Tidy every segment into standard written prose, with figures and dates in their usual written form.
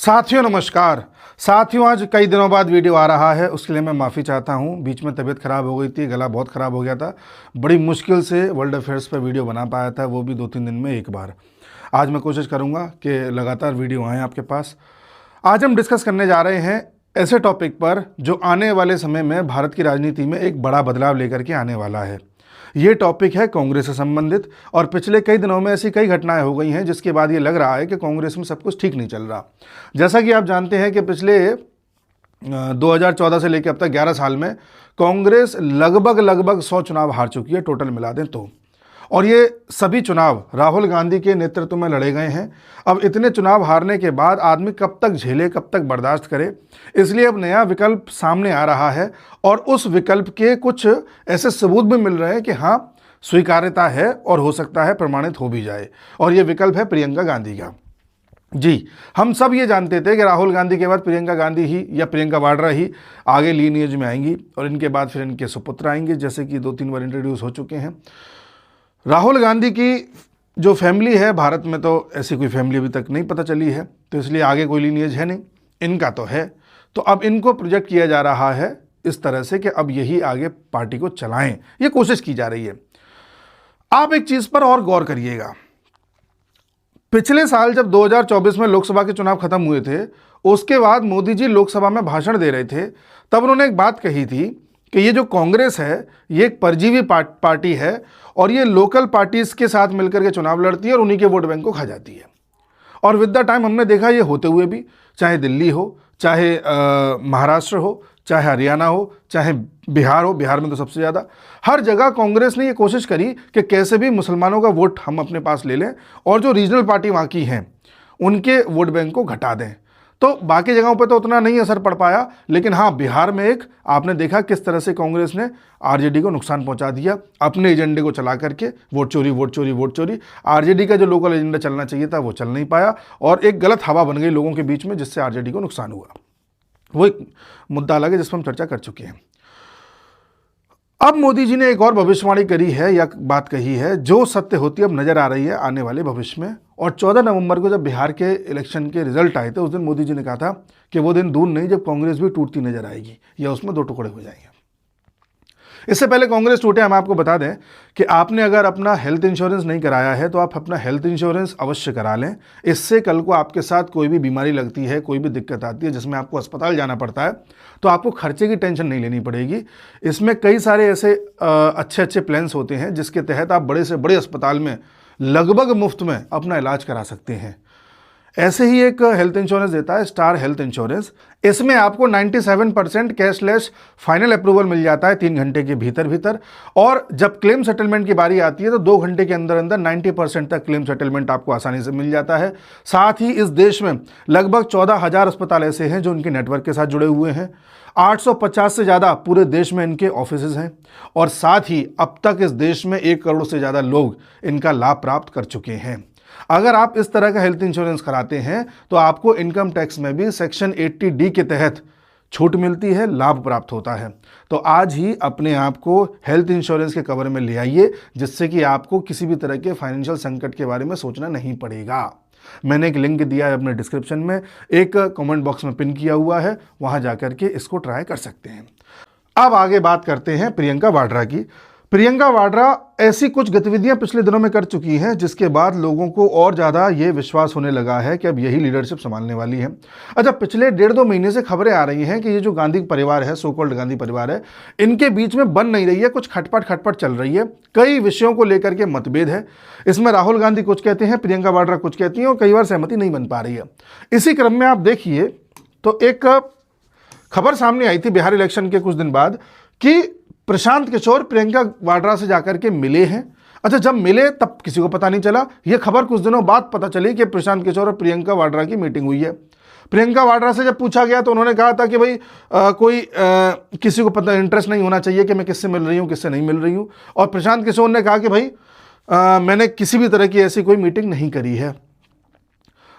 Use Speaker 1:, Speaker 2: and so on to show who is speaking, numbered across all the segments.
Speaker 1: साथियों नमस्कार। साथियों आज कई दिनों बाद वीडियो आ रहा है, उसके लिए मैं माफ़ी चाहता हूं। बीच में तबीयत ख़राब हो गई थी, गला बहुत ख़राब हो गया था। बड़ी मुश्किल से वर्ल्ड अफेयर्स पर वीडियो बना पाया था, वो भी 2-3 दिन में एक बार। आज मैं कोशिश करूंगा कि लगातार वीडियो आएँ आपके पास। आज हम डिस्कस करने जा रहे हैं ऐसे टॉपिक पर जो आने वाले समय में भारत की राजनीति में एक बड़ा बदलाव लेकर के आने वाला है। ये टॉपिक है कांग्रेस से संबंधित, और पिछले कई दिनों में ऐसी कई घटनाएं हो गई हैं जिसके बाद ये लग रहा है कि कांग्रेस में सब कुछ ठीक नहीं चल रहा। जैसा कि आप जानते हैं कि पिछले 2014 से लेकर अब तक 11 साल में कांग्रेस लगभग 100 चुनाव हार चुकी है, टोटल मिला दें तो। और ये सभी चुनाव राहुल गांधी के नेतृत्व में लड़े गए हैं। अब इतने चुनाव हारने के बाद आदमी कब तक झेले, कब तक बर्दाश्त करे, इसलिए अब नया विकल्प सामने आ रहा है। और उस विकल्प के कुछ ऐसे सबूत भी मिल रहे हैं कि हाँ, स्वीकार्यता है और हो सकता है प्रमाणित हो भी जाए। और ये विकल्प है प्रियंका गांधी का। जी, हम सब ये जानते थे कि राहुल गांधी के बाद प्रियंका गांधी ही या प्रियंका वाड्रा ही आगे लीनिएज में आएंगी, और इनके बाद फिर इनके सुपुत्र आएंगे, जैसे कि 2-3 बार इंट्रोड्यूस हो चुके हैं। राहुल गांधी की जो फैमिली है, भारत में तो ऐसी कोई फैमिली अभी तक नहीं पता चली है, तो इसलिए आगे कोई लीनिएज है नहीं। इनका तो है, तो अब इनको प्रोजेक्ट किया जा रहा है इस तरह से कि अब यही आगे पार्टी को चलाएं, ये कोशिश की जा रही है। आप एक चीज पर और गौर करिएगा, पिछले साल जब 2024 में लोकसभा के चुनाव खत्म हुए थे, उसके बाद मोदी जी लोकसभा में भाषण दे रहे थे, तब उन्होंने एक बात कही थी कि ये जो कांग्रेस है ये एक परजीवी पार्टी है, और ये लोकल पार्टीज के साथ मिलकर के चुनाव लड़ती है और उन्हीं के वोट बैंक को खा जाती है। और विद द टाइम हमने देखा ये होते हुए भी, चाहे दिल्ली हो, चाहे महाराष्ट्र हो, चाहे हरियाणा हो, चाहे बिहार हो, बिहार में तो सबसे ज़्यादा, हर जगह कांग्रेस ने ये कोशिश करी कि कैसे भी मुसलमानों का वोट हम अपने पास ले लें और जो रीजनल पार्टी वहाँ की हैं उनके वोट बैंक को घटा दें। तो बाकी जगहों पर तो उतना नहीं असर पड़ पाया, लेकिन हाँ, बिहार में एक आपने देखा किस तरह से कांग्रेस ने आरजेडी को नुकसान पहुंचा दिया अपने एजेंडे को चला करके। वोट चोरी, वोट चोरी, वोट चोरी। आरजेडी का जो लोकल एजेंडा चलना चाहिए था वो चल नहीं पाया, और एक गलत हवा बन गई लोगों के बीच में, जिससे आरजेडी को नुकसान हुआ। वो एक मुद्दा अलग है जिस पर हम चर्चा कर चुके हैं। अब मोदी जी ने एक और भविष्यवाणी करी है या बात कही है जो सत्य होती अब नजर आ रही है आने वाले भविष्य में। और 14 नवंबर को जब बिहार के इलेक्शन के रिजल्ट आए थे, उस दिन मोदी जी ने कहा था कि वो दिन दूर नहीं जब कांग्रेस भी टूटती नजर आएगी या उसमें 2 टुकड़े हो जाएंगे। इससे पहले कांग्रेस टूटे, हम आपको बता दें कि आपने अगर अपना हेल्थ इंश्योरेंस नहीं कराया है तो आप अपना हेल्थ इंश्योरेंस अवश्य करा लें। इससे कल को आपके साथ कोई भी बीमारी लगती है, कोई भी दिक्कत आती है जिसमें आपको अस्पताल जाना पड़ता है, तो आपको खर्चे की टेंशन नहीं लेनी पड़ेगी। इसमें कई सारे ऐसे अच्छे प्लान्स होते हैं जिसके तहत आप बड़े से बड़े अस्पताल में लगभग मुफ्त में अपना इलाज करा सकते हैं। ऐसे ही एक हेल्थ इंश्योरेंस देता है स्टार हेल्थ इंश्योरेंस। इसमें आपको 97% कैशलेस फाइनल अप्रूवल मिल जाता है 3 घंटे के भीतर, और जब क्लेम सेटलमेंट की बारी आती है तो 2 घंटे के अंदर 90% तक क्लेम सेटलमेंट आपको आसानी से मिल जाता है। साथ ही इस देश में लगभग 14,000 अस्पताल ऐसे हैं जो इनके नेटवर्क के साथ जुड़े हुए हैं। 850 से ज़्यादा पूरे देश में इनके ऑफिसेज हैं, और साथ ही अब तक इस देश में 1 करोड़ से ज़्यादा लोग इनका लाभ प्राप्त कर चुके हैं। अगर आप इस तरह का हेल्थ इंश्योरेंस कराते हैं तो आपको इनकम टैक्स में भी सेक्शन 80D के तहत छूट मिलती है, लाभ प्राप्त होता है। तो आज ही अपने आप को हेल्थ इंश्योरेंस के कवर में ले आइए, जिससे कि आपको किसी भी तरह के फाइनेंशियल संकट के बारे में सोचना नहीं पड़ेगा। मैंने एक लिंक दिया है अपने डिस्क्रिप्शन में, एक कमेंट बॉक्स में पिन किया हुआ है, वहां जाकर के इसको ट्राई कर सकते हैं। अब आगे बात करते हैं प्रियंका वाड्रा की। प्रियंका वाड्रा ऐसी कुछ गतिविधियां पिछले दिनों में कर चुकी हैं जिसके बाद लोगों को और ज़्यादा ये विश्वास होने लगा है कि अब यही लीडरशिप संभालने वाली है। अच्छा, पिछले 1.5-2 महीने से खबरें आ रही हैं कि ये जो गांधी परिवार है, सो कॉल्ड गांधी परिवार है, इनके बीच में बन नहीं रही है, कुछ खटपट चल रही है। कई विषयों को लेकर के मतभेद है। इसमें राहुल गांधी कुछ कहते हैं, प्रियंका वाड्रा कुछ कहती हैं, और कई बार सहमति नहीं बन पा रही है। इसी क्रम में आप देखिए तो एक खबर सामने आई थी बिहार इलेक्शन के कुछ दिन बाद कि प्रशांत किशोर प्रियंका वाड्रा से जाकर के मिले हैं। अच्छा, जब मिले तब किसी को पता नहीं चला। यह खबर कुछ दिनों बाद पता चली कि प्रशांत किशोर और प्रियंका वाड्रा की मीटिंग हुई है। प्रियंका वाड्रा से जब पूछा गया तो उन्होंने कहा था कि भाई किसी को पता इंटरेस्ट नहीं होना चाहिए कि मैं किससे मिल रही हूँ, किससे नहीं मिल रही हूँ। और प्रशांत किशोर ने कहा कि भाई मैंने किसी भी तरह की ऐसी कोई मीटिंग नहीं करी है।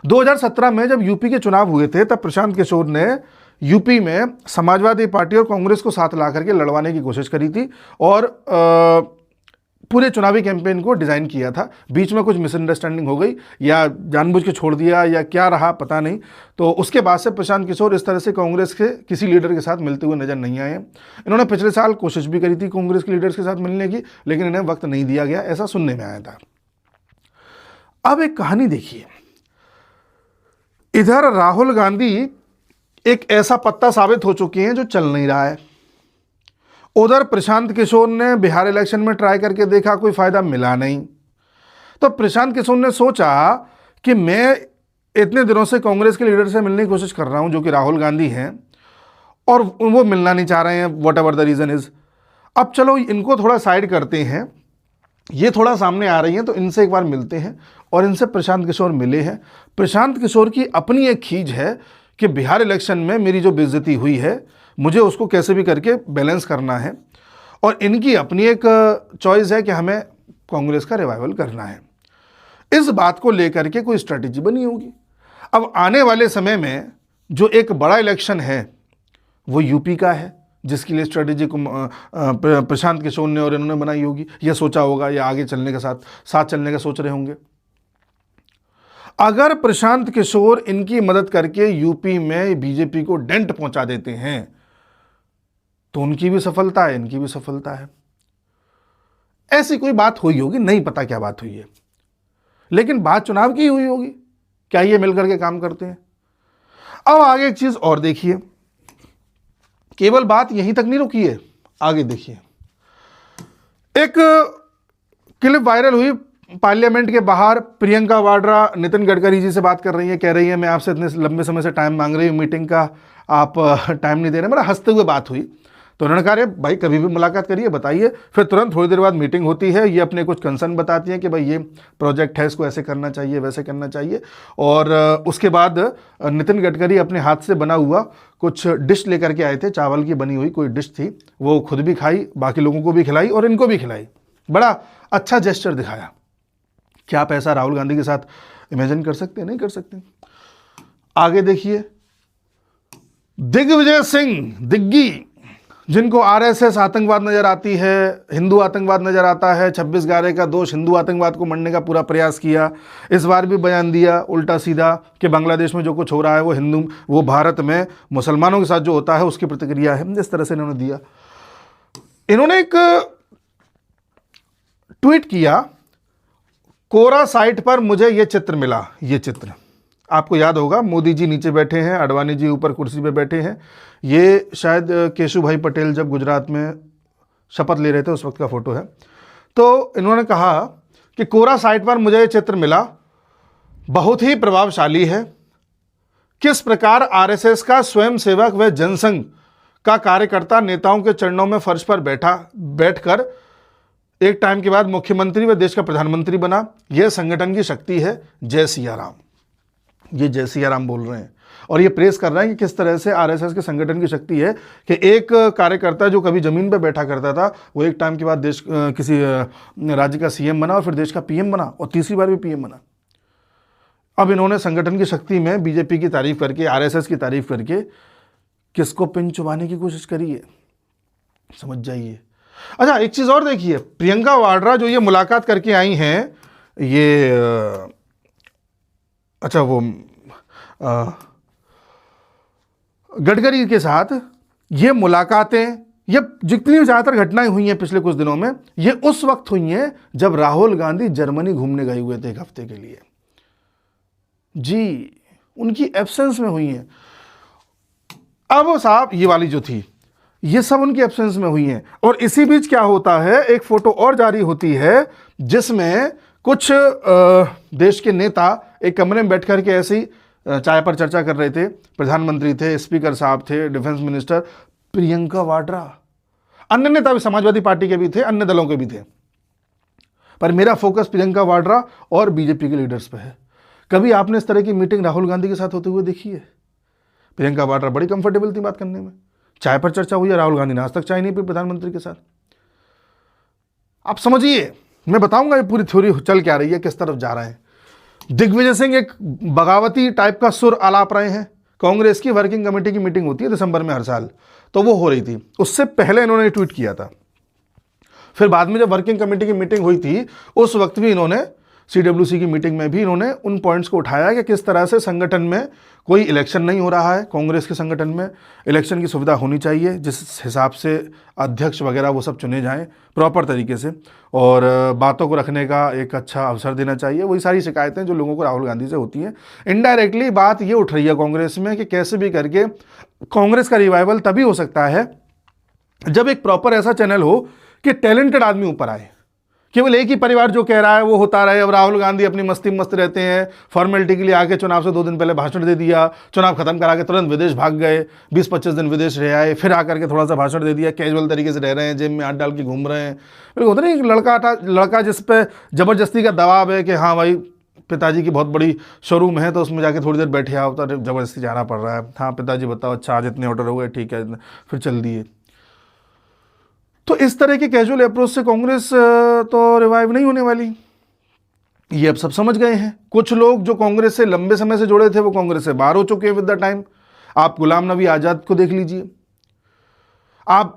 Speaker 1: 2017 में जब यूपी के चुनाव हुए थे तब प्रशांत किशोर ने यूपी में समाजवादी पार्टी और कांग्रेस को साथ ला करके लड़वाने की कोशिश करी थी, और पूरे चुनावी कैंपेन को डिज़ाइन किया था। बीच में कुछ मिसअंडरस्टैंडिंग हो गई या जानबूझ के छोड़ दिया या क्या रहा पता नहीं। तो उसके बाद से प्रशांत किशोर इस तरह से कांग्रेस के किसी लीडर के साथ मिलते हुए नजर नहीं आए। इन्होंने पिछले साल कोशिश भी करी थी कांग्रेस के लीडर्स के साथ मिलने की, लेकिन इन्हें वक्त नहीं दिया गया, ऐसा सुनने में आया था। अब एक कहानी देखिए, इधर राहुल गांधी एक ऐसा पत्ता साबित हो चुके हैं जो चल नहीं रहा है। उधर प्रशांत किशोर ने बिहार इलेक्शन में ट्राई करके देखा, कोई फायदा मिला नहीं। तो प्रशांत किशोर ने सोचा कि मैं इतने दिनों से कांग्रेस के लीडर से मिलने की कोशिश कर रहा हूं जो कि राहुल गांधी हैं, और वो मिलना नहीं चाह रहे हैं, whatever the reason is. अब चलो इनको थोड़ा साइड करते हैं, ये थोड़ा सामने आ रही हैं तो इनसे एक बार मिलते हैं। और इनसे प्रशांत किशोर मिले हैं। प्रशांत किशोर की अपनी एक खींच है कि बिहार इलेक्शन में मेरी जो बेइज्जती हुई है मुझे उसको कैसे भी करके बैलेंस करना है, और इनकी अपनी एक चॉइस है कि हमें कांग्रेस का रिवाइवल करना है। इस बात को लेकर के कोई स्ट्रेटेजी बनी होगी। अब आने वाले समय में जो एक बड़ा इलेक्शन है वो यूपी का है, जिसके लिए स्ट्रेटेजी को प्रशांत किशोर ने और इन्होंने बनाई होगी, या सोचा होगा, या आगे चलने के साथ चलने का सोच रहे होंगे। अगर प्रशांत किशोर इनकी मदद करके यूपी में बीजेपी को डेंट पहुंचा देते हैं तो उनकी भी सफलता है, इनकी भी सफलता है। ऐसी कोई बात हुई होगी, नहीं पता क्या बात हुई है, लेकिन बात चुनाव की हुई होगी। क्या ये मिलकर के काम करते हैं? अब आगे एक चीज और देखिए, केवल बात यहीं तक नहीं रुकी है, आगे देखिए। एक क्लिप वायरल हुई, पार्लियामेंट के बाहर प्रियंका वाड्रा नितिन गडकरी जी से बात कर रही है, कह रही है मैं आपसे इतने लंबे समय से टाइम मांग रही हूँ मीटिंग का, आप टाइम नहीं दे रहे। मेरा हंसते हुए बात हुई, तो उन्होंने कहा अरे भाई कभी भी मुलाकात करिए, बताइए। फिर तुरंत थोड़ी देर बाद मीटिंग होती है, ये अपने कुछ कंसर्न बताती हैं कि भाई ये प्रोजेक्ट है, इसको ऐसे करना चाहिए, वैसे करना चाहिए। और उसके बाद नितिन गडकरी अपने हाथ से बना हुआ कुछ डिश लेकर के आए थे, चावल की बनी हुई कोई डिश थी, वो खुद भी खाई, बाकी लोगों को भी खिलाई और इनको भी खिलाई। बड़ा अच्छा जेस्चर दिखाया। क्या आप ऐसा राहुल गांधी के साथ इमेजिन कर सकते हैं? नहीं कर सकते। आगे देखिए, दिग्विजय सिंह दिग्गी, जिनको आरएसएस आतंकवाद नजर आती है, हिंदू आतंकवाद नजर आता है, 26 गारे का दोष, हिंदू आतंकवाद को मरने का पूरा प्रयास किया। इस बार भी बयान दिया उल्टा सीधा कि बांग्लादेश में जो कुछ हो रहा है वो भारत में मुसलमानों के साथ जो होता है उसकी प्रतिक्रिया है। इस तरह से इन्होंने दिया। इन्होंने एक ट्वीट किया, कोरा साइट पर मुझे ये चित्र मिला। ये चित्र आपको याद होगा, मोदी जी नीचे बैठे हैं, अडवाणी जी ऊपर कुर्सी पे बैठे हैं। ये शायद केशु भाई पटेल जब गुजरात में शपथ ले रहे थे उस वक्त का फोटो है। तो इन्होंने कहा कि कोरा साइट पर मुझे ये चित्र मिला, बहुत ही प्रभावशाली है। किस प्रकार आरएसएस का स्वयंसेवक व जनसंघ का कार्यकर्ता नेताओं के चरणों में फर्श पर बैठकर एक टाइम के बाद मुख्यमंत्री व देश का प्रधानमंत्री बना। यह संगठन की शक्ति है, जय सिया राम। ये जय सिया राम बोल रहे हैं और ये प्रेस कर रहे हैं कि किस तरह से आरएसएस के संगठन की शक्ति है कि एक कार्यकर्ता जो कभी जमीन पर बैठा करता था वो एक टाइम के बाद देश किसी राज्य का सीएम बना और फिर देश का पीएम बना और तीसरी बार भी पीएम बना। अब इन्होंने संगठन की शक्ति में बीजेपी की तारीफ करके, आरएसएस की तारीफ करके किसको पिन चुबाने की कोशिश करी है, समझ जाइए। अच्छा, एक चीज और देखिए, प्रियंका वाड्रा जो ये मुलाकात करके आई हैं, ये अच्छा वो गडकरी के साथ ये मुलाकातें, ये जितनी ज़्यादातर घटनाएं हुई हैं पिछले कुछ दिनों में, ये उस वक्त हुई हैं जब राहुल गांधी जर्मनी घूमने गए हुए थे एक हफ्ते के लिए। जी, उनकी एब्सेंस में हुई हैं। अब साहब ये वाली जो थी ये सब उनकी एब्सेंस में हुई हैं। और इसी बीच क्या होता है, एक फोटो और जारी होती है जिसमें कुछ देश के नेता एक कमरे में बैठ कर के ऐसे ही चाय पर चर्चा कर रहे थे। प्रधानमंत्री थे, स्पीकर साहब थे, डिफेंस मिनिस्टर, प्रियंका वाड्रा, अन्य नेता भी समाजवादी पार्टी के भी थे, अन्य दलों के भी थे। पर मेरा फोकस प्रियंका वाड्रा और बीजेपी के लीडर्स पे है। कभी आपने इस तरह की मीटिंग राहुल गांधी के साथ होते हुए देखी है? प्रियंका वाड्रा बड़ी कंफर्टेबल थी बात करने में। चाय पर चर्चा हुई है, राहुल गांधी ने आज तक चाय नहीं पी प्रधानमंत्री के साथ। आप समझिए, मैं बताऊंगा ये पूरी थ्योरी चल क्या रही है, किस तरफ जा रहे हैं। दिग्विजय सिंह एक बगावती टाइप का सुर आलाप रहे हैं। कांग्रेस की वर्किंग कमेटी की मीटिंग होती है दिसंबर में हर साल, तो वो हो रही थी। उससे पहले इन्होंने ट्वीट किया था, फिर बाद में जब वर्किंग कमेटी की मीटिंग हुई थी उस वक्त भी इन्होंने CWC की मीटिंग में भी इन्होंने उन पॉइंट्स को उठाया कि किस तरह से संगठन में कोई इलेक्शन नहीं हो रहा है, कांग्रेस के संगठन में इलेक्शन की सुविधा होनी चाहिए, जिस हिसाब से अध्यक्ष वगैरह वो सब चुने जाएं प्रॉपर तरीके से, और बातों को रखने का एक अच्छा अवसर देना चाहिए। वही सारी शिकायतें जो लोगों को राहुल गांधी से होती हैं। इनडायरेक्टली बात ये उठ रही है कांग्रेस में कि कैसे भी करके कांग्रेस का रिवाइवल तभी हो सकता है जब एक प्रॉपर ऐसा चैनल हो कि टैलेंटेड आदमी ऊपर आए। केवल एक ही परिवार जो कह रहा है वो होता रहे। अब राहुल गांधी अपनी मस्ती मस्त रहते हैं, फॉर्मेलिटी के लिए आके चुनाव से 2 दिन पहले भाषण दे दिया, चुनाव खत्म करा के तुरंत विदेश भाग गए, 20-25 दिन विदेश रह आए, फिर आकर के थोड़ा सा भाषण दे दिया, कैजुअल तरीके से रह रहे हैं, जेब में हाथ डाल के घूम रहे हैं। फिर होता नहीं, लड़का जिस पे जबरदस्ती का दबाव है कि हाँ भाई पिताजी की बहुत बड़ी शोरूम है तो उसमें जाके थोड़ी देर बैठे आओ, तो जबरदस्ती जाना पड़ रहा है। हाँ पिताजी बताओ, अच्छा आज इतने ऑर्डर हो गए, ठीक है, फिर चल दिए। तो इस तरह के कैजुअल अप्रोच से कांग्रेस तो रिवाइव नहीं होने वाली, ये अब सब समझ गए हैं। कुछ लोग जो कांग्रेस से लंबे समय से जुड़े थे वो कांग्रेस से बाहर हो चुके हैं विद द टाइम। आप गुलाम नबी आज़ाद को देख लीजिए, आप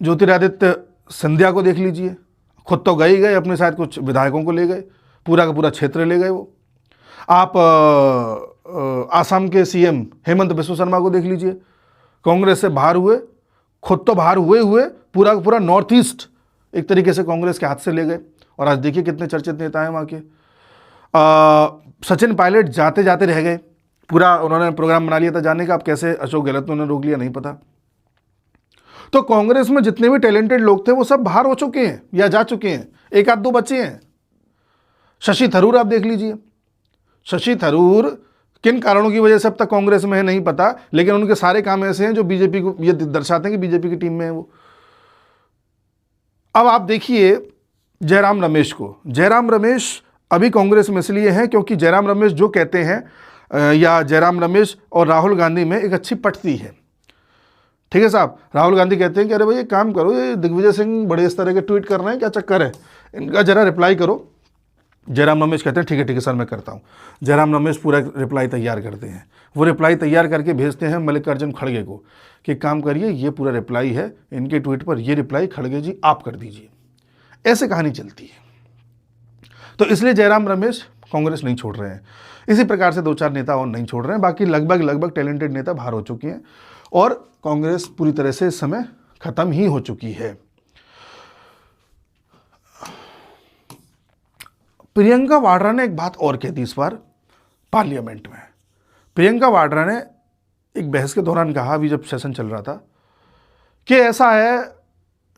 Speaker 1: ज्योतिरादित्य सिंधिया को देख लीजिए, खुद तो गए ही गए, अपने साथ कुछ विधायकों को ले गए, पूरा का पूरा क्षेत्र ले गए वो। आप आसाम के CM हेमंत बिस्व शर्मा को देख लीजिए, कांग्रेस से बाहर हुए, खुद तो बाहर हुए पूरा का पूरा नॉर्थ ईस्ट एक तरीके से कांग्रेस के हाथ से ले गए, और आज देखिए कितने चर्चित नेता हैं वहाँ के। सचिन पायलट जाते जाते रह गए, पूरा उन्होंने प्रोग्राम बना लिया था जाने का, अब कैसे अशोक गहलोत ने उन्हें रोक लिया नहीं पता। तो कांग्रेस में जितने भी टैलेंटेड लोग थे वो सब बाहर हो चुके हैं या जा चुके हैं, एक आध दो बच्चे हैं। शशि थरूर आप देख लीजिए, शशि थरूर किन कारणों की वजह से अब तक कांग्रेस में है नहीं पता, लेकिन उनके सारे काम ऐसे हैं जो बीजेपी को ये दर्शाते हैं कि बीजेपी की टीम में है वो। अब आप देखिए जयराम रमेश को, जयराम रमेश अभी कांग्रेस में इसलिए हैं क्योंकि जयराम रमेश जो कहते हैं या जयराम रमेश और राहुल गांधी में एक अच्छी पटती है। ठीक है साहब, राहुल गांधी कहते हैं कि अरे भाई ये काम करो, ये दिग्विजय सिंह बड़े इस तरह के ट्वीट कर रहे हैं, क्या चक्कर है, इनका जरा रिप्लाई करो। जयराम रमेश कहते हैं ठीक है सर मैं करता हूँ। जयराम रमेश पूरा रिप्लाई तैयार करते हैं, वो रिप्लाई तैयार करके भेजते हैं मल्लिकार्जुन खड़गे को कि काम करिए, ये पूरा रिप्लाई है इनके ट्वीट पर, ये रिप्लाई खड़गे जी आप कर दीजिए। ऐसे कहानी चलती है। तो इसलिए जयराम रमेश कांग्रेस नहीं छोड़ रहे हैं। इसी प्रकार से 2-4 नेता और नहीं छोड़ रहे हैं, बाकी लगभग टैलेंटेड नेता बाहर हो चुके हैं और कांग्रेस पूरी तरह से इस समय खत्म ही हो चुकी है। प्रियंका वाड्रा ने एक बात और कह दी इस बार पार्लियामेंट में। प्रियंका वाड्रा ने एक बहस के दौरान कहा, अभी जब सेशन चल रहा था, कि ऐसा है,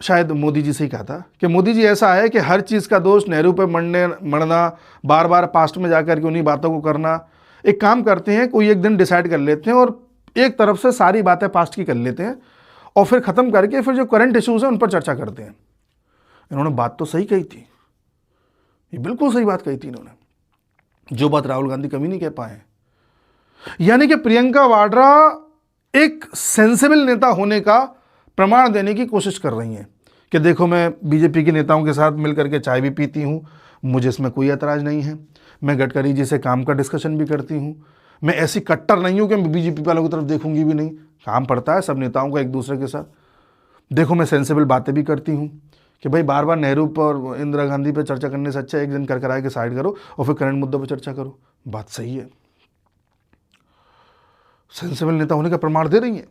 Speaker 1: शायद मोदी जी से ही कहा था कि मोदी जी ऐसा है कि हर चीज़ का दोष नेहरू पे मरना, बार बार पास्ट में जाकर के उन्हीं बातों को करना। एक काम करते हैं, कोई एक दिन डिसाइड कर लेते हैं और एक तरफ से सारी बातें पास्ट की कर लेते हैं और फिर ख़त्म करके फिर जो करंट इश्यूज़ हैं उन पर चर्चा करते हैं। इन्होंने बात तो सही कही थी, ये बिल्कुल सही बात कही थी इन्होंने, जो बात राहुल गांधी कभी नहीं कह पाए। यानी कि प्रियंका वाड्रा एक सेंसिबल नेता होने का प्रमाण देने की कोशिश कर रही हैं कि देखो मैं बीजेपी के नेताओं के साथ मिलकर के चाय भी पीती हूँ, मुझे इसमें कोई ऐतराज़ नहीं है, मैं गडकरी जी से काम का डिस्कशन भी करती हूँ, मैं ऐसी कट्टर नहीं हूँ कि मैं बीजेपी वालों की तरफ देखूंगी भी नहीं, काम पड़ता है सब नेताओं का एक दूसरे के साथ। देखो मैं सेंसिबल बातें भी करती हूँ कि भाई बार बार नेहरू पर इंदिरा गांधी पर चर्चा करने से अच्छा एक दिन कर कराए के साइड करो और फिर करंट मुद्दों पर चर्चा करो। बात सही है, सेंसिबल नेता होने का प्रमाण दे रही है।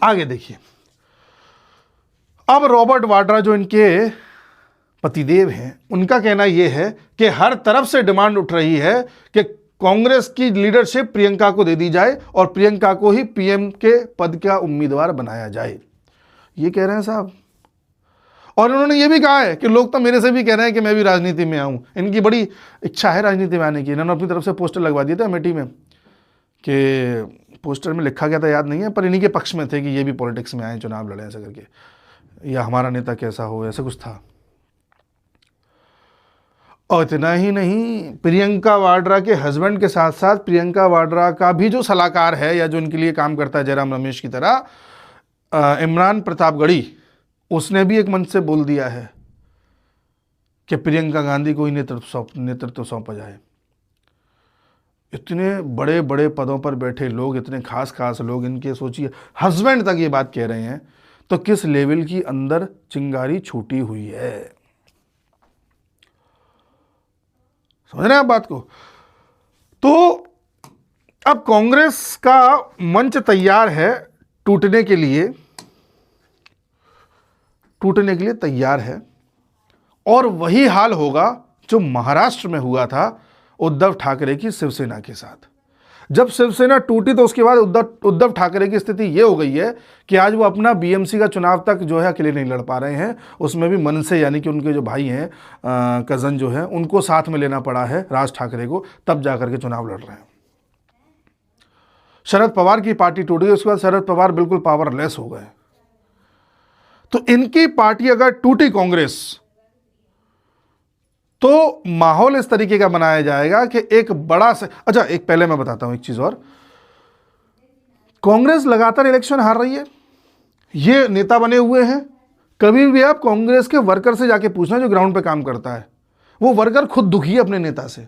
Speaker 1: आगे देखिए, अब रॉबर्ट वाड्रा जो इनके पतिदेव हैं, उनका कहना यह है कि हर तरफ से डिमांड उठ रही है कि कांग्रेस की लीडरशिप प्रियंका को दे दी जाए और प्रियंका को ही पीएम के पद का उम्मीदवार बनाया जाए। ये कह रहे हैं साहब, और उन्होंने ये भी कहा है कि लोग तो मेरे से भी कह रहे हैं कि मैं भी राजनीति में आऊं, इनकी बड़ी इच्छा है राजनीति में आने की। इन्होंने अपनी तरफ से पोस्टर लगवा दिए थे अमेठी में, कि पोस्टर में लिखा गया था याद नहीं है, पर इन्हीं के पक्ष में थे कि ये भी पॉलिटिक्स में आए, चुनाव लड़े ऐसा करके, या हमारा नेता कैसा हो, ऐसा कुछ था। और इतना ही नहीं, प्रियंका वाड्रा के हस्बैंड के साथ साथ प्रियंका वाड्रा का भी जो सलाहकार है या जो इनके लिए काम करता है जयराम रमेश की तरह, इमरान प्रतापगढ़ी, उसने भी एक मंच से बोल दिया है कि प्रियंका गांधी को ही नेतृत्व सौंपा जाए। इतने बड़े बड़े पदों पर बैठे लोग, इतने खास लोग, इनके सोचिए हस्बैंड तक ये बात कह रहे हैं, तो किस लेवल की अंदर चिंगारी छूटी हुई है। समझ रहे हैं आप बात को? तो अब कांग्रेस का मंच तैयार है टूटने के लिए तैयार है, और वही हाल होगा जो महाराष्ट्र में हुआ था उद्धव ठाकरे की शिवसेना के साथ। जब शिवसेना टूटी तो उसके बाद उद्धव ठाकरे की स्थिति ये हो गई है कि आज वो अपना बीएमसी का चुनाव तक जो है अकेले नहीं लड़ पा रहे हैं, उसमें भी मनसे यानी कि उनके जो भाई हैं, कज़न जो हैं, उनको साथ में लेना पड़ा है राज ठाकरे को, तब जाकर के चुनाव लड़ रहे हैं। शरद पवार की पार्टी टूट गई, उसके बाद शरद पवार बिल्कुल पावरलेस हो गए। तो इनकी पार्टी अगर टूटी कांग्रेस, तो माहौल इस तरीके का बनाया जाएगा कि एक बड़ा से, अच्छा एक पहले मैं बताता हूं एक चीज और, कांग्रेस लगातार इलेक्शन हार रही है, ये नेता बने हुए हैं। कभी भी आप कांग्रेस के वर्कर से जाके पूछना जो ग्राउंड पे काम करता है, वो वर्कर खुद दुखी है अपने नेता से।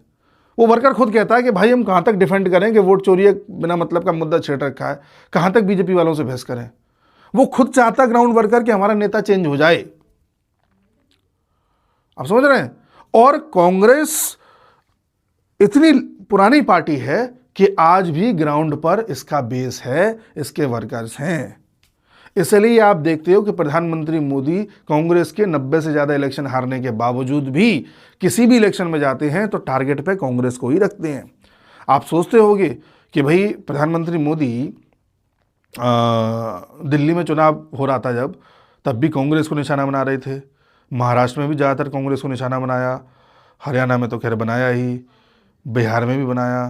Speaker 1: वो वर्कर खुद कहता है कि भाई हम कहां तक डिफेंड करें कि वोट चोरी है, बिना मतलब का मुद्दा छेड़ रखा है, कहां तक बीजेपी वालों से बहस करें। वो खुद चाहता ग्राउंड वर्कर कि हमारा नेता चेंज हो जाए। आप समझ रहे हैं? और कांग्रेस इतनी पुरानी पार्टी है कि आज भी ग्राउंड पर इसका बेस है, इसके वर्कर्स हैं। इसलिए आप देखते हो कि प्रधानमंत्री मोदी कांग्रेस के 90 से ज़्यादा इलेक्शन हारने के बावजूद भी किसी भी इलेक्शन में जाते हैं तो टारगेट पे कांग्रेस को ही रखते हैं। आप सोचते होंगे कि भाई प्रधानमंत्री मोदी दिल्ली में चुनाव हो रहा था जब, तब भी कांग्रेस को निशाना बना रहे थे, महाराष्ट्र में भी ज़्यादातर कांग्रेस को निशाना बनाया, हरियाणा में तो खैर बनाया ही, बिहार में भी बनाया।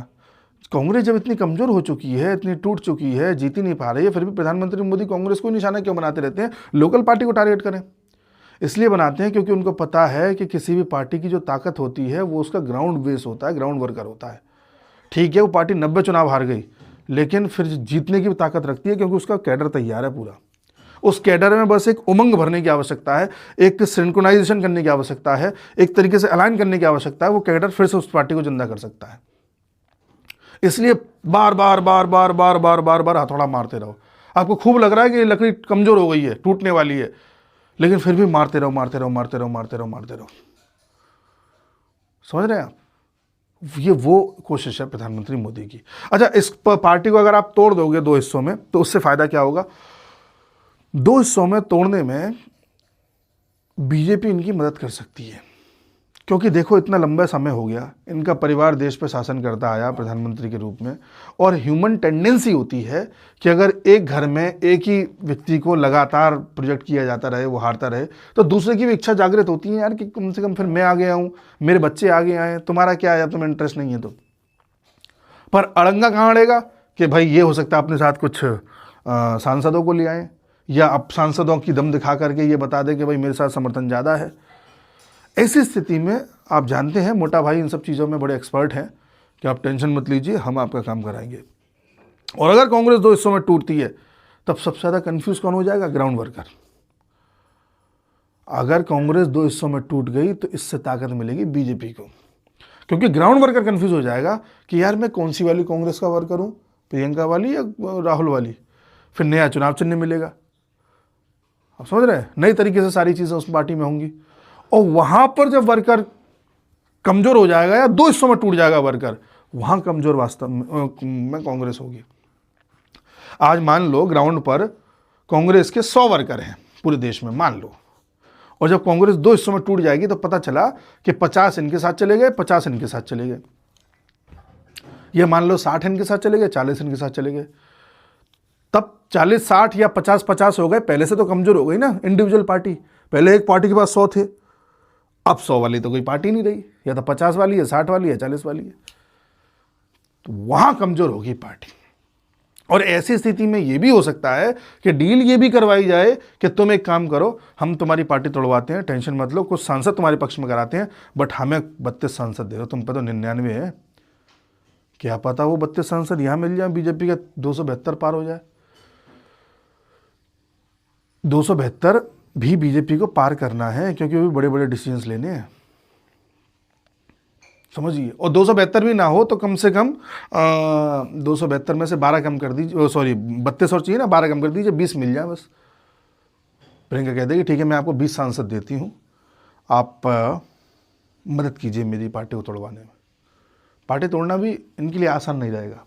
Speaker 1: कांग्रेस जब इतनी कमज़ोर हो चुकी है, इतनी टूट चुकी है, जीत ही नहीं पा रही है, फिर भी प्रधानमंत्री मोदी कांग्रेस को निशाना क्यों बनाते रहते हैं? लोकल पार्टी को टारगेट करें। इसलिए बनाते हैं क्योंकि उनको पता है कि किसी भी पार्टी की जो ताकत होती है वो उसका ग्राउंड बेस होता है, ग्राउंड वर्कर होता है। ठीक है, वो पार्टी 90 चुनाव हार गई, लेकिन फिर जीतने की भी ताकत रखती है क्योंकि उसका कैडर तैयार है पूरा। उस कैडर में बस एक उमंग भरने की आवश्यकता है, एक सिंक्रोनाइजेशन करने की आवश्यकता है, एक तरीके से अलाइन करने की आवश्यकता है, वो कैडर फिर से उस पार्टी को जिंदा कर सकता है। इसलिए बार बार बार बार बार बार बार बार हथौड़ा मारते रहो। आपको खूब लग रहा है कि लकड़ी कमजोर हो गई है, टूटने वाली है, लेकिन फिर भी मारते रहो मारते रहो मारते रहो मारते रहो मारते रहो। समझ रहे हैं आप? ये वो कोशिश है प्रधानमंत्री मोदी की। अच्छा, इस पार्टी को अगर आप तोड़ दोगे 2 हिस्सों में तो उससे फायदा क्या होगा? 2 हिस्सों में तोड़ने में बीजेपी इनकी मदद कर सकती है, क्योंकि देखो इतना लंबा समय हो गया, इनका परिवार देश पर शासन करता आया प्रधानमंत्री के रूप में, और ह्यूमन टेंडेंसी होती है कि अगर एक घर में एक ही व्यक्ति को लगातार प्रोजेक्ट किया जाता रहे, वो हारता रहे, तो दूसरे की भी इच्छा जागृत होती है यार कि कम से कम फिर मैं आगे आऊँ, मेरे बच्चे आगे आए, तुम्हारा क्या है, तुम्हें इंटरेस्ट नहीं है तो। पर अड़ंगा कहाँ अड़ेगा कि भाई ये हो सकता है अपने साथ कुछ सांसदों को ले आए, या अब सांसदों की दम दिखा करके ये बता दे कि भाई मेरे साथ समर्थन ज़्यादा है। ऐसी स्थिति में आप जानते हैं मोटा भाई इन सब चीज़ों में बड़े एक्सपर्ट हैं कि आप टेंशन मत लीजिए, हम आपका काम कराएंगे। और अगर कांग्रेस 2 हिस्सों में टूटती है तब सबसे ज़्यादा कंफ्यूज कौन हो जाएगा? Ground worker. अगर कांग्रेस 2 हिस्सों में टूट गई तो इससे ताकत मिलेगी बीजेपी को, क्योंकि ग्राउंड वर्कर कंफ्यूज हो जाएगा कि यार मैं कौन सी वाली कांग्रेस का वर्कर हूँ, प्रियंका वाली या राहुल वाली। फिर नया चुनाव चिन्ह मिलेगा। आप समझ रहे हैं? नई तरीके से सारी चीज़ें उस पार्टी में होंगी, और वहां पर जब वर्कर कमजोर हो जाएगा या 2 हिस्सों में टूट जाएगा वर्कर, वहां कमजोर वास्तव में कांग्रेस होगी। आज मान लो ग्राउंड पर कांग्रेस के 100 वर्कर हैं पूरे देश में, मान लो, और जब कांग्रेस 2 हिस्सों में टूट जाएगी तो पता चला कि 50 इनके साथ चले गए, 50 इनके साथ चले गए, या मान लो 60 इनके साथ चले गए, 40 इनके साथ चले गए। तब 40-60 या 50-50 हो गए। पहले से तो कमजोर हो गई ना इंडिविजुअल पार्टी। पहले एक पार्टी के पास 100 थे, अब 100 वाली तो कोई पार्टी नहीं रही, या तो 50 वाली है, 60 वाली है, 40 वाली है, तो वहां कमजोर होगी पार्टी। और ऐसी स्थिति में यह भी हो सकता है कि डील ये भी करवाई जाए कि तुम एक काम करो, हम तुम्हारी पार्टी तोड़वाते हैं, टेंशन मत लो, कुछ सांसद तुम्हारे पक्ष में कराते हैं, बट हमें 32 सांसद दे दो, तुम पे तो 99 है, क्या पता वो 32 सांसद यहां मिल जाए, बीजेपी का 272 पार हो जाए। 272 भी बीजेपी को पार करना है, क्योंकि वो भी बड़े बड़े डिसीजंस लेने हैं, समझिए। और 272 भी ना हो तो कम से कम 272 में से 12 कम कर दीजिए, सॉरी 32 और चाहिए ना, 12 कम कर दीजिए, 20 मिल जाए बस। प्रियंका कह देगी ठीक है मैं आपको 20 सांसद देती हूँ, आप मदद कीजिए मेरी पार्टी को तोड़वाने में। पार्टी तोड़ना भी इनके लिए आसान नहीं रहेगा।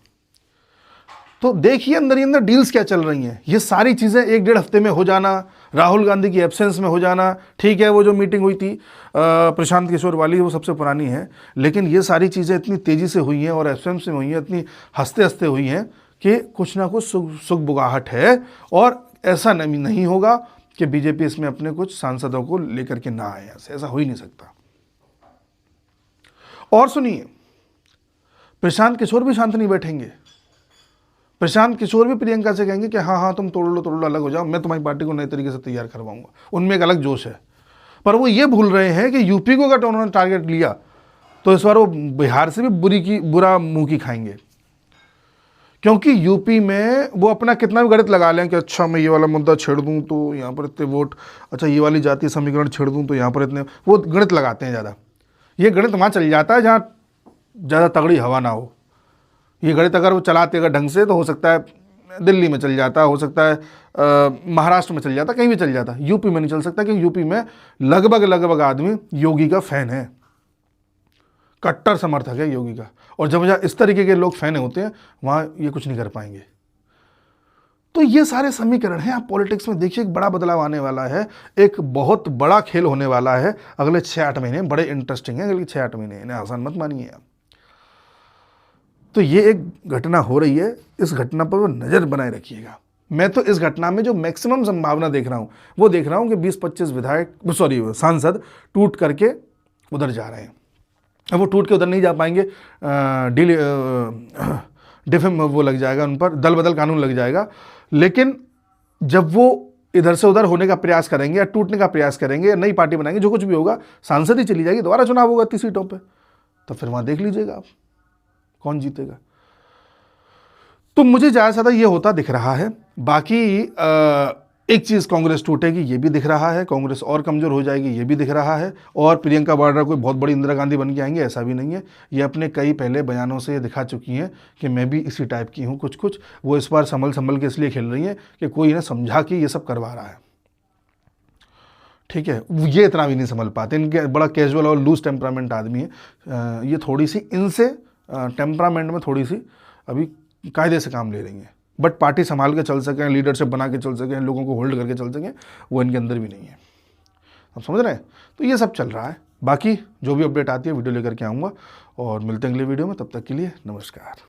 Speaker 1: तो देखिए अंदर ही अंदर डील्स क्या चल रही हैं। ये सारी चीज़ें 1-1.5 हफ्ते में हो जाना, राहुल गांधी की एब्सेंस में हो जाना, ठीक है। वो जो मीटिंग हुई थी प्रशांत किशोर वाली, वो सबसे पुरानी है, लेकिन ये सारी चीज़ें इतनी तेज़ी से हुई हैं और एब्सेंस में हुई हैं, इतनी हंसते हंसते हुई हैं कि कुछ ना कुछ सुगबुगाहट है। और ऐसा नहीं होगा कि बीजेपी इसमें अपने कुछ सांसदों को लेकर के ना आए, ऐसा हो ही नहीं सकता। और सुनिए, प्रशांत किशोर भी शांत नहीं बैठेंगे। प्रशांत किशोर भी प्रियंका से कहेंगे कि हाँ हाँ तुम तोड़ लो, अलग हो जाओ, मैं तुम्हारी पार्टी को नए तरीके से तैयार करवाऊंगा। उनमें एक अलग जोश है। पर वो ये भूल रहे हैं कि यूपी को अगर उन्होंने टारगेट लिया तो इस बार वो बिहार से भी बुरा मुंह की खाएंगे। क्योंकि यूपी में वो अपना कितना भी गणित लगा लें कि अच्छा मैं ये वाला मुद्दा छेड़ दूं तो यहाँ पर इतने वोट, अच्छा ये वाली जातीय समीकरण छेड़ दूं तो यहाँ पर इतने, वो गणित लगाते हैं ज़्यादा। ये गणित वहाँ चल जाता है जहाँ ज़्यादा तगड़ी हवा ना हो। ये गणित अगर वो चलाते अगर ढंग से तो हो सकता है दिल्ली में चल जाता, हो सकता है महाराष्ट्र में चल जाता, कहीं भी चल जाता। यूपी में नहीं चल सकता, क्योंकि यूपी में लगभग आदमी योगी का फैन है, कट्टर समर्थक है योगी का। और जब इस तरीके के लोग फैन होते हैं वहाँ ये कुछ नहीं कर पाएंगे। तो ये सारे समीकरण हैं। आप पॉलिटिक्स में देखिए, एक बड़ा बदलाव आने वाला है, एक बहुत बड़ा खेल होने वाला है अगले 6-8 महीने। बड़े इंटरेस्टिंग है अगले 6-8 महीने, इन्हें आसान मत मानिए आप। तो ये एक घटना हो रही है, इस घटना पर नज़र बनाए रखिएगा। मैं तो इस घटना में जो मैक्सिमम संभावना देख रहा हूँ वो देख रहा हूँ कि 20-25 सांसद टूट करके उधर जा रहे हैं। अब वो टूट के उधर नहीं जा पाएंगे, डिफेम वो लग जाएगा उन पर, दल बदल कानून लग जाएगा। लेकिन जब वो इधर से उधर होने का प्रयास करेंगे या टूटने का प्रयास करेंगे या नई पार्टी बनाएंगे, जो कुछ भी होगा, सांसद ही चली जाएगी, दोबारा चुनाव होगा 30 सीटों पे, तो फिर वहाँ देख लीजिएगा आप कौन जीतेगा। तो मुझे ज़्यादा से ज़्यादा ये होता दिख रहा है। बाकी एक चीज़, कांग्रेस टूटेगी ये भी दिख रहा है, कांग्रेस और कमज़ोर हो जाएगी ये भी दिख रहा है। और प्रियंका वाड्रा कोई बहुत बड़ी इंदिरा गांधी बन के आएंगे ऐसा भी नहीं है। ये अपने कई पहले बयानों से दिखा चुकी हैं कि मैं भी इसी टाइप की हूँ कुछ। वो इस बार संभल के इसलिए खेल रही हैं कि कोई इन्हें समझा कि ये सब करवा रहा है, ठीक है। ये इतना भी नहीं संभल पाते, इनके बड़ा कैजुअल और लूज टेम्परामेंट आदमी है। ये थोड़ी सी इनसे टेम्परामेंट में थोड़ी सी अभी कायदे से काम ले रही हैं। बट पार्टी संभाल के चल सकें, लीडरशिप बना के चल सकें, लोगों को होल्ड करके चल सकें, वो इनके अंदर भी नहीं है। आप समझ रहे हैं? तो ये सब चल रहा है। बाकी जो भी अपडेट आती है वीडियो लेकर के आऊँगा और मिलते हैं अगले वीडियो में। तब तक के लिए नमस्कार।